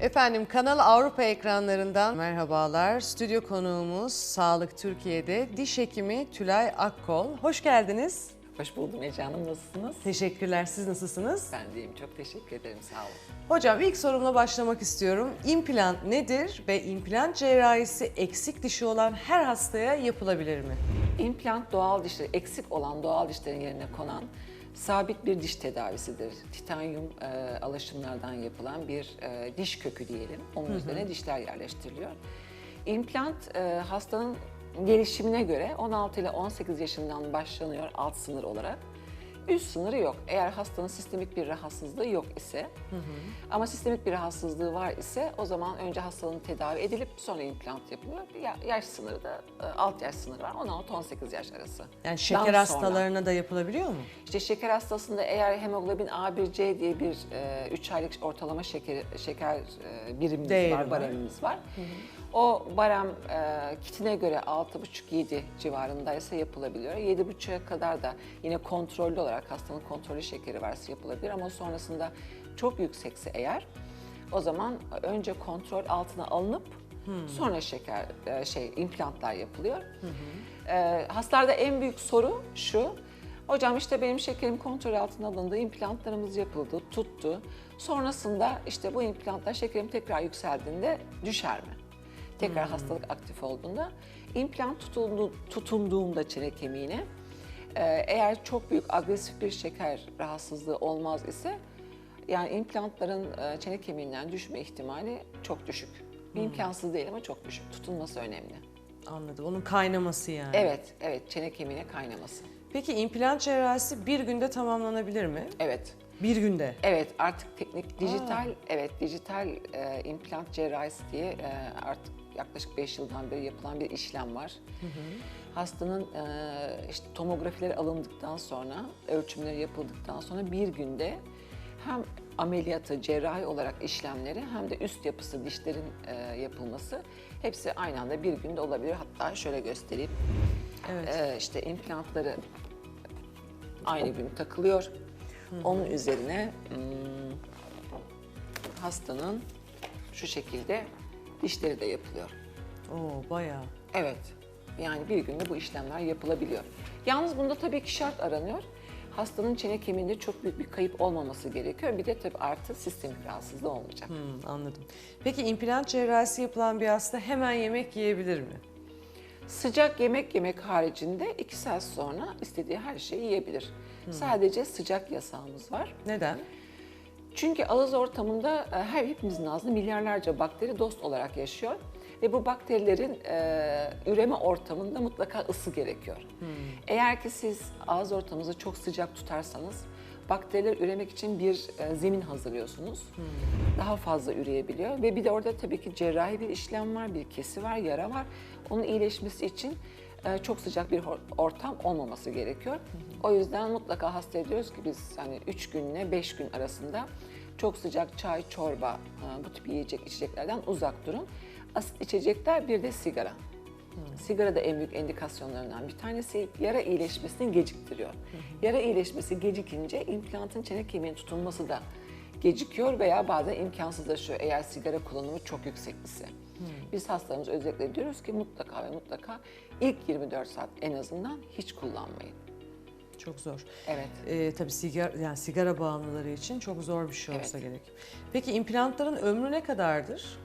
Efendim Kanal Avrupa ekranlarından merhabalar. Stüdyo konuğumuz Sağlık Türkiye'de diş hekimi Tülay Akkol. Hoş geldiniz. Hoş buldum Ece Hanım, nasılsınız? Teşekkürler. Siz nasılsınız? Ben deyim, çok teşekkür ederim, sağ olun. Hocam ilk sorumla başlamak istiyorum. İmplant nedir ve implant cerrahisi eksik dişi olan her hastaya yapılabilir mi? İmplant doğal dişleri, eksik olan doğal dişlerin yerine konan sabit bir diş tedavisidir. Titanyum alaşımlardan yapılan bir diş kökü diyelim. Onun üzerine dişler yerleştiriliyor. İmplant hastanın gelişimine göre 16 ile 18 yaşından başlanıyor alt sınır olarak. Üst sınırı yok. Eğer hastanın sistemik bir rahatsızlığı yok ise ama sistemik bir rahatsızlığı var ise o zaman önce hastanın tedavi edilip sonra implant yapılıyor. Yaş sınırı da alt yaş sınırı var 16-18 yaş arası. Yani şeker Daha hastalarına da yapılabiliyor mu? İşte şeker hastasında eğer hemoglobin A1C diye bir 3 aylık ortalama şeker birimimiz Değeri var, var. baremimiz var. O barem kitine göre 6,5-7 civarındaysa yapılabiliyor. 7,5'a kadar da yine kontrollü olarak hastanın kontrollü şekeri varsa yapılabilir ama sonrasında çok yüksekse eğer o zaman önce kontrol altına alınıp sonra implantlar yapılıyor. Hastalarda en büyük soru şu: hocam işte benim şekerim kontrol altına alındı, implantlarımız yapıldı, tuttu. Sonrasında işte bu implantlar şekerim tekrar yükseldiğinde düşer mi? Tekrar hastalık aktif olduğunda, implant tutunduğunda çene kemiğine, eğer çok büyük agresif bir şeker rahatsızlığı olmaz ise, yani implantların çene kemiğinden düşme ihtimali çok düşük. İmkansız değil ama çok düşük. Tutunması önemli. Anladım. Onun kaynaması yani. Evet, çene kemiğine kaynaması. Peki implant cerrahisi bir günde tamamlanabilir mi? Evet. Bir günde. Evet, artık teknik dijital implant cerrahisi diye artık yaklaşık 5 yıldan beri yapılan bir işlem var. Hastanın işte tomografileri alındıktan sonra, ölçümleri yapıldıktan sonra bir günde hem ameliyatı, cerrahi olarak işlemleri hem de üst yapısı, dişlerin yapılması hepsi aynı anda bir günde olabilir. Hatta şöyle göstereyim. Evet. İşte implantları aynı gün takılıyor. Onun üzerine hastanın şu şekilde dişleri de yapılıyor. Oo bayağı. Evet, yani bir günde bu işlemler yapılabiliyor. Yalnız bunda tabii ki şart aranıyor. Hastanın çene kemiğinde çok büyük bir kayıp olmaması gerekiyor. Bir de tabii artı sistemik rahatsızlığı olmayacak. Anladım. Peki implant cerrahisi yapılan bir hasta hemen yemek yiyebilir mi? Sıcak yemek haricinde 2 saat sonra istediği her şeyi yiyebilir. Sadece sıcak yasağımız var. Neden? Çünkü ağız ortamında hepimizin ağzında milyarlarca bakteri dost olarak yaşıyor. Ve bu bakterilerin üreme ortamında mutlaka ısı gerekiyor. Eğer ki siz ağız ortamınızı çok sıcak tutarsanız bakteriler üremek için bir zemin hazırlıyorsunuz. Daha fazla üreyebiliyor ve bir de orada tabii ki cerrahi bir işlem var, bir kesi var, yara var. Onun iyileşmesi için çok sıcak bir ortam olmaması gerekiyor. O yüzden mutlaka hastaya diyoruz ki biz hani 3 günle 5 gün arasında çok sıcak çay, çorba, bu tip yiyecek içeceklerden uzak durun. Asit içecekler, bir de sigara. Sigara da en büyük endikasyonlarından bir tanesi, yara iyileşmesini geciktiriyor. Yara iyileşmesi gecikince implantın çene kemiğinin tutunması da gecikiyor veya bazen imkansızlaşıyor eğer sigara kullanımı çok yüksek ise. Biz hastalarımıza özellikle diyoruz ki mutlaka ve mutlaka ilk 24 saat en azından hiç kullanmayın. Çok zor. Evet. Tabii sigara bağımlıları için çok zor bir şey olsa Evet. gerek. Peki implantların ömrü ne kadardır?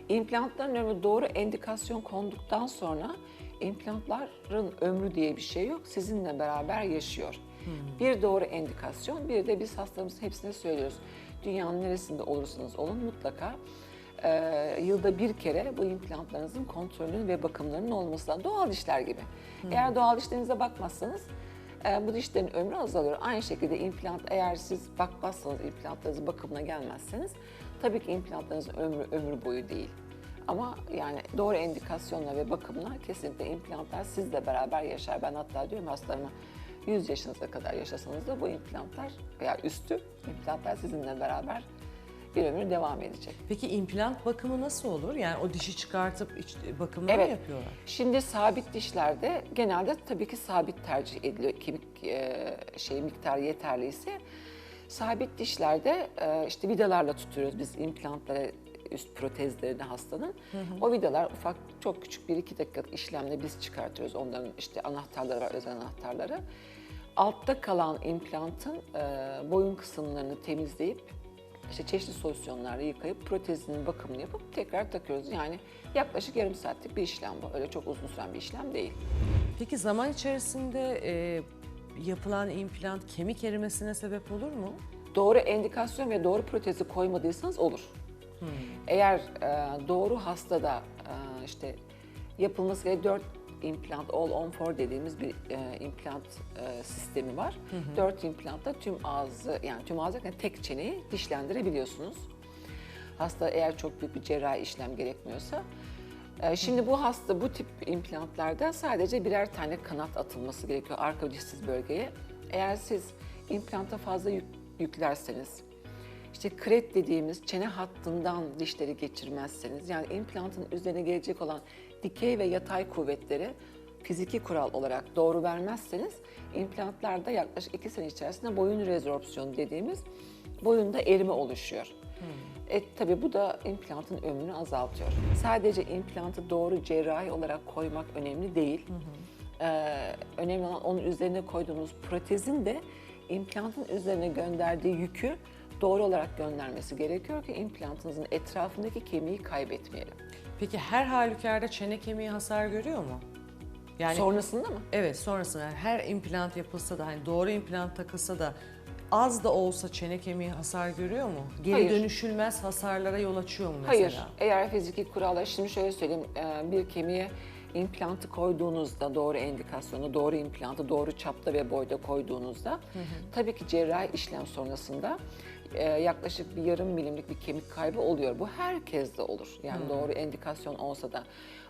İmplantların ömrü doğru endikasyon konduktan sonra implantların ömrü diye bir şey yok. Sizinle beraber yaşıyor. Bir doğru endikasyon, bir de biz hastalarımızın hepsine söylüyoruz. Dünyanın neresinde olursanız olun mutlaka yılda bir kere bu implantlarınızın kontrolünün ve bakımlarının olması lazım. Doğal dişler gibi. Eğer doğal dişlerinize bakmazsanız bu dişlerin ömrü azalıyor. Aynı şekilde implant, eğer siz bakmazsanız, implantlarınızın bakımına gelmezseniz tabii ki implantlarınızın ömrü boyu değil. Ama yani doğru endikasyonla ve bakımla kesinlikle implantlar sizle beraber yaşar. Ben hatta diyorum hastalarıma 100 yaşınıza kadar yaşasanız da bu implantlar veya üstü implantlar sizinle beraber bir ömür devam edecek. Peki implant bakımı nasıl olur? Yani o dişi çıkartıp bakımını mı yapıyorlar? Şimdi sabit dişlerde genelde tabii ki sabit tercih ediliyor. Kemik miktarı yeterliyse sabit dişlerde işte vidalarla tutuyoruz biz implantları üst protezlerini hastanın. O vidalar ufak, çok küçük 1-2 dakikalık işlemle biz çıkartıyoruz. Onların işte anahtarları var, özel anahtarları. Altta kalan implantın boyun kısımlarını temizleyip işte çeşitli solüsyonlarla yıkayıp protezinin bakımını yapıp tekrar takıyoruz. Yani yaklaşık yarım saatlik bir işlem bu. Öyle çok uzun süren bir işlem değil. Peki zaman içerisinde yapılan implant kemik erimesine sebep olur mu? Doğru endikasyon ve doğru protezi koymadıysanız olur. Eğer doğru hastada işte yapılması gereken 4 implant, all on 4 dediğimiz bir implant sistemi var. 4 implantla tüm ağzı, yani tüm ağzı yani tek çeneyi dişlendirebiliyorsunuz. Hasta eğer çok büyük bir cerrahi işlem gerekmiyorsa. Şimdi bu tip implantlarda sadece birer tane kanat atılması gerekiyor arka dişsiz bölgeye. Eğer siz implanta fazla yüklerseniz, işte kret dediğimiz çene hattından dişleri geçirmezseniz, yani implantın üzerine gelecek olan dikey ve yatay kuvvetleri fiziki kural olarak doğru vermezseniz, implantlarda yaklaşık 2 sene içerisinde boyun rezorpsiyonu dediğimiz boyunda erime oluşuyor. Tabii bu da implantın ömrünü azaltıyor. Sadece implantı doğru cerrahi olarak koymak önemli değil. Önemli olan onun üzerine koyduğunuz protezin de implantın üzerine gönderdiği yükü doğru olarak göndermesi gerekiyor ki implantınızın etrafındaki kemiği kaybetmeyelim. Peki her halükarda çene kemiği hasar görüyor mu? Yani Sonrasında mı? evet, sonrasında yani her implant yapılsa da, hani doğru implant takılsa da az da olsa çene kemiği hasar görüyor mu? Geri Hayır. dönüşülmez hasarlara yol açıyor mu mesela? Hayır. Eğer fiziki kurallar, şimdi şöyle söyleyeyim, bir kemiğe implantı koyduğunuzda, doğru endikasyonu, doğru implantı doğru çapta ve boyda koyduğunuzda tabii ki cerrahi işlem sonrasında yaklaşık bir yarım milimlik bir kemik kaybı oluyor. Bu herkeste olur. Yani doğru endikasyon olsa da.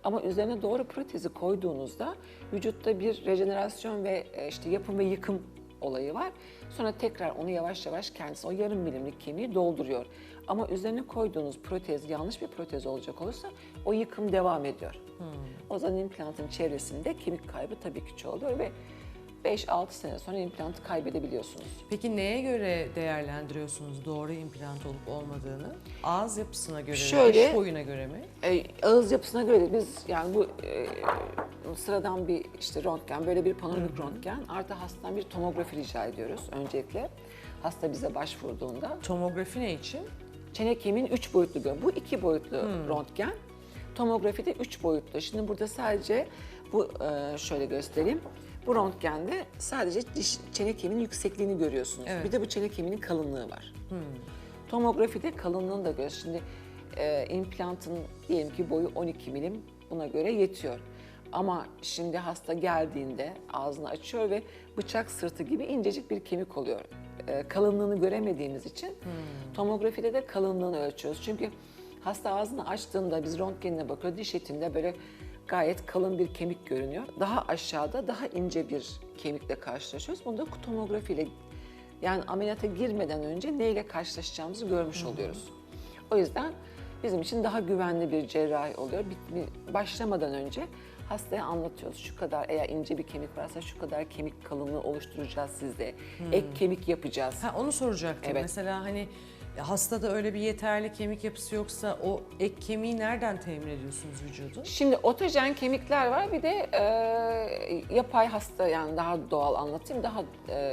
Ama üzerine doğru protezi koyduğunuzda vücutta bir rejenerasyon ve işte yapım ve yıkım olayı var. Sonra tekrar onu yavaş yavaş kendisi o yarım milimlik kemiği dolduruyor. Ama üzerine koyduğunuz protez yanlış bir protez olacak olursa o yıkım devam ediyor. O zaman implantın çevresinde kemik kaybı tabii ki çoğalıyor ve 5-6 sene sonra implantı kaybedebiliyorsunuz. Peki neye göre değerlendiriyorsunuz doğru implant olup olmadığını? Ağız yapısına göre Şöyle, mi, diş boyuna göre mi? Ağız yapısına göre de biz yani bu sıradan bir işte röntgen, böyle bir panoramik röntgen artı hastadan bir tomografi rica ediyoruz öncelikle. Hasta bize başvurduğunda. Tomografi ne için? Çene kemiğin 3 boyutlu görünümü. Bu 2 boyutlu röntgen. Tomografi de 3 boyutlu. Şimdi burada sadece bu şöyle göstereyim. Bu röntgende sadece çene kemiğinin yüksekliğini görüyorsunuz. Evet. Bir de bu çene kemiğinin kalınlığı var. Tomografide kalınlığını da görüyorsunuz. Şimdi implantın diyelim ki boyu 12 milim, buna göre yetiyor. Ama şimdi hasta geldiğinde ağzını açıyor ve bıçak sırtı gibi incecik bir kemik oluyor. Kalınlığını göremediğimiz için tomografide de kalınlığını ölçüyoruz. Çünkü hasta ağzını açtığında biz röntgenine bakıyoruz, diş etinde böyle gayet kalın bir kemik görünüyor. Daha aşağıda daha ince bir kemikle karşılaşıyoruz. Bunu da tomografiyle, yani ameliyata girmeden önce neyle karşılaşacağımızı görmüş oluyoruz. O yüzden bizim için daha güvenli bir cerrahi oluyor. Başlamadan önce hastaya anlatıyoruz. Şu kadar, eğer ince bir kemik varsa şu kadar kemik kalınlığı oluşturacağız sizde. Ek kemik yapacağız. Onu soracaktım. Evet. Mesela hani hastada öyle bir yeterli kemik yapısı yoksa o ek kemiği nereden temin ediyorsunuz vücudu? Şimdi otojen kemikler var, bir de yapay hasta, yani daha doğal anlatayım, daha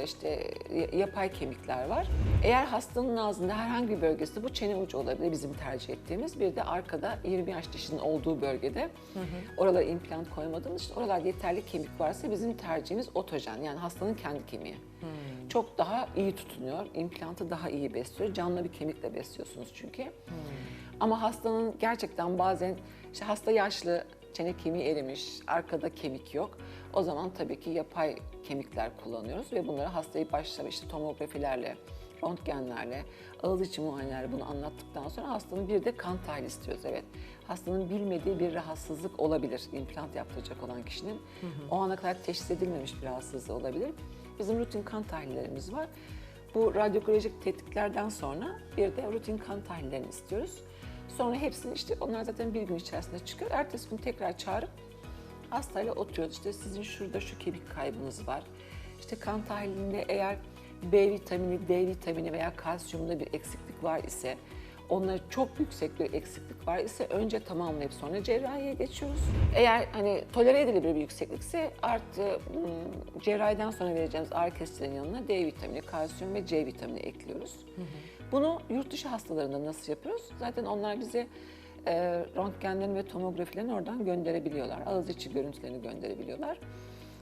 işte yapay kemikler var. Eğer hastanın ağzında herhangi bir bölgesinde, bu çene ucu olabilir bizim tercih ettiğimiz, bir de arkada 20 yaş dişinin olduğu bölgede oralara implant koymadığımız için oralarda yeterli kemik varsa bizim tercihimiz otojen, yani hastanın kendi kemiği. Çok daha iyi tutunuyor, implantı daha iyi besliyor. Canlı bir kemikle besliyorsunuz çünkü. Ama hastanın gerçekten bazen, işte hasta yaşlı, çene kemiği erimiş, arkada kemik yok. O zaman tabii ki yapay kemikler kullanıyoruz ve bunları hastayı başta işte tomografilerle, röntgenlerle, ağız içi muayenelerle bunu anlattıktan sonra hastanın bir de kan tahlili istiyoruz. Evet, hastanın bilmediği bir rahatsızlık olabilir implant yaptıracak olan kişinin. O ana kadar teşhis edilmemiş bir rahatsızlığı olabilir. Bizim rutin kan tahlillerimiz var. Bu radyokolojik tetkiklerden sonra bir de rutin kan tahlillerini istiyoruz. Sonra hepsini, işte onlar zaten bir gün içerisinde çıkıyor. Ertesi gün tekrar çağırıp hastayla oturuyoruz. İşte sizin şurada şu kemik kaybınız var. İşte kan tahlilinde eğer B vitamini, D vitamini veya kalsiyumda bir eksiklik var ise onlara çok yüksek bir eksiklik var ise önce tamamlayıp sonra cerrahiye geçiyoruz. Eğer hani tolere edilebilir bir yükseklikse artı cerrahiden sonra vereceğimiz ağrı kesicilerin yanına D vitamini, kalsiyum ve C vitamini ekliyoruz. Bunu yurt dışı hastalarında nasıl yapıyoruz? Zaten onlar bize röntgenlerini ve tomografilerini oradan gönderebiliyorlar. Ağız içi görüntülerini gönderebiliyorlar.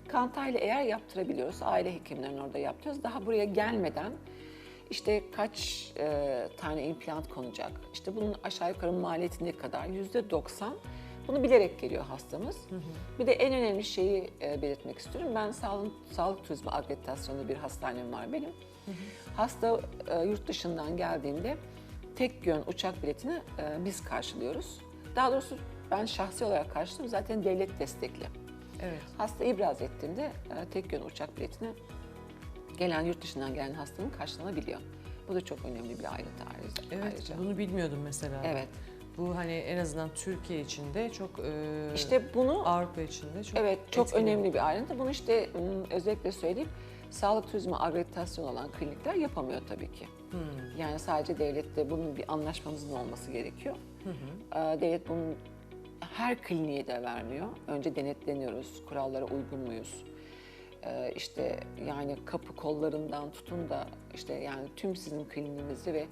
Kantayla eğer yaptırabiliyoruz, aile hekimlerinin orada yaptırıyoruz. Daha buraya gelmeden işte kaç tane implant konacak, işte bunun aşağı yukarı maliyeti ne kadar, %90 bunu bilerek geliyor hastamız. Bir de en önemli şeyi belirtmek istiyorum. Ben sağlık turizmi akreditasyonlu bir hastanem var benim. Hasta yurt dışından geldiğinde tek yön uçak biletini biz karşılıyoruz. Daha doğrusu ben şahsi olarak karşılıyorum, zaten devlet destekli. Evet. Hasta ibraz ettiğinde tek yön uçak biletini yurt dışından gelen hastanın karşılanabiliyor. Bu da çok önemli bir ayrıntı Evet, ayrıca. bunu bilmiyordum mesela. Evet. Bu hani en azından Türkiye içinde çok, İşte bunu Avrupa içinde çok evet çok etkili. önemli bir ayrıntı. Bunu işte özellikle söyleyeyim. Sağlık turizmi akreditasyon olan klinikler yapamıyor tabii ki. Yani sadece devlette bunun bir anlaşmamızın olması gerekiyor. Devlet bunun her kliniğe de vermiyor. Önce denetleniyoruz, kurallara uygun muyuz? İşte yani kapı kollarından tutun da işte yani tüm sizin kliniğinizi ve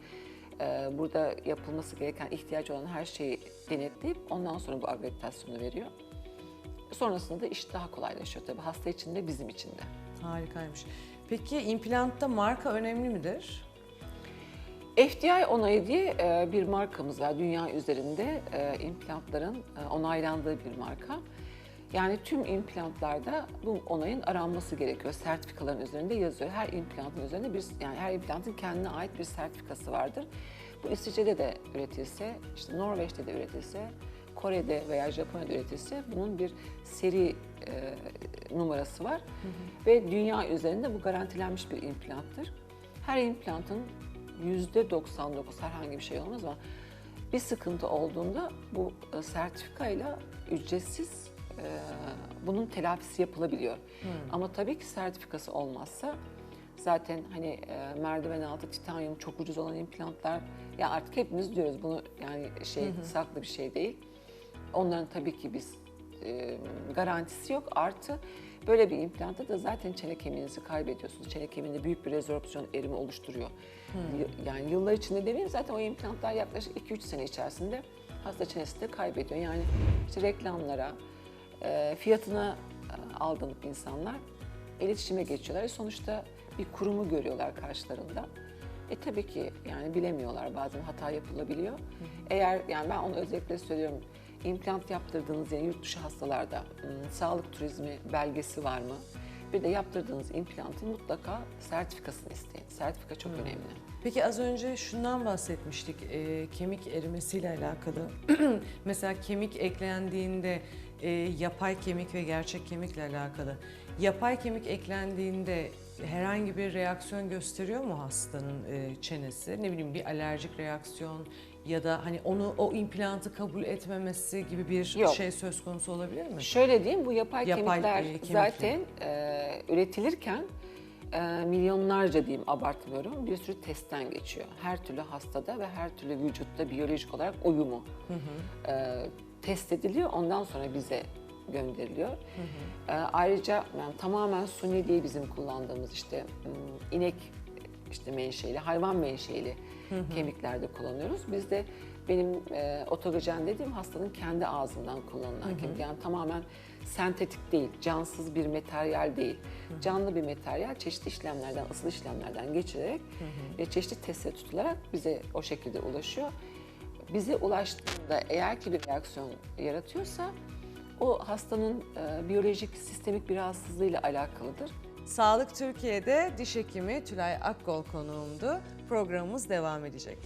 burada yapılması gereken ihtiyaç olan her şeyi denetleyip ondan sonra bu akreditasyonu veriyor. Sonrasında da iş daha kolaylaşıyor tabii hasta için de bizim için de. Harikaymış. Peki implantta marka önemli midir? FDI onayı diye bir markamız var. Dünya üzerinde implantların onaylandığı bir marka. Yani tüm implantlarda bu onayın aranması gerekiyor. Sertifikaların üzerinde yazıyor. Her implantın üzerinde her implantın kendine ait bir sertifikası vardır. Bu İsviçre'de de üretilse, işte Norveç'te de üretilse, Kore'de veya Japonya'da üretilse bunun bir seri numarası var. Ve dünya üzerinde bu garantilenmiş bir implanttır. Her implantın %99 herhangi bir şey olmaz ama bir sıkıntı olduğunda bu sertifikayla ücretsiz bunun telafisi yapılabiliyor. Ama tabii ki sertifikası olmazsa zaten hani merdiven altı titanyum çok ucuz olan implantlar ya artık hepimiz diyoruz bunu yani saklı bir şey değil. Onların tabii ki biz garantisi yok. Artı böyle bir implantta da zaten çene kemiğinizi kaybediyorsunuz. Çene kemiğinde büyük bir rezorpsiyon erimi oluşturuyor. Yani yıllar içinde demeyeyim zaten o implantlar yaklaşık 2-3 sene içerisinde hasta çenesi de kaybediyor. Yani işte reklamlara, fiyatına aldanıp insanlar iletişime geçiyorlar. Sonuçta bir kurumu görüyorlar karşılarında. Tabii ki yani bilemiyorlar, bazen hata yapılabiliyor. Eğer yani ben onu özellikle söylüyorum, implant yaptırdığınız yani yurt dışı hastalarda sağlık turizmi belgesi var mı? Bir de yaptırdığınız implantın mutlaka sertifikasını isteyin. Sertifika çok önemli. Peki az önce şundan bahsetmiştik, kemik erimesiyle alakalı. Mesela kemik eklendiğinde yapay kemik ve gerçek kemikle alakalı. Yapay kemik eklendiğinde herhangi bir reaksiyon gösteriyor mu hastanın çenesi? Ne bileyim bir alerjik reaksiyon ya da hani o implantı kabul etmemesi gibi bir Yok. şey söz konusu olabilir mi? Şöyle diyeyim, bu yapay kemikler kemikler. zaten üretilirken milyonlarca diyeyim, abartmıyorum, bir sürü testten geçiyor. Her türlü hastada ve her türlü vücutta biyolojik olarak uyumu test ediliyor, ondan sonra bize gönderiliyor. Ayrıca yani tamamen suni değil bizim kullandığımız işte inek işte menşeli, hayvan menşeli kemiklerde kullanıyoruz. Biz de benim otogojen dediğim hastanın kendi ağzından kullanılan kemik. Yani tamamen sentetik değil, cansız bir materyal değil. Canlı bir materyal çeşitli işlemlerden, ısıl işlemlerden geçirerek ve çeşitli testle tutularak bize o şekilde ulaşıyor. Bize ulaştığında eğer ki bir reaksiyon yaratıyorsa o hastanın biyolojik, sistemik bir rahatsızlığıyla alakalıdır. Sağlık Türkiye'de diş hekimi Tülay Akkol konuğumdu. Programımız devam edecek.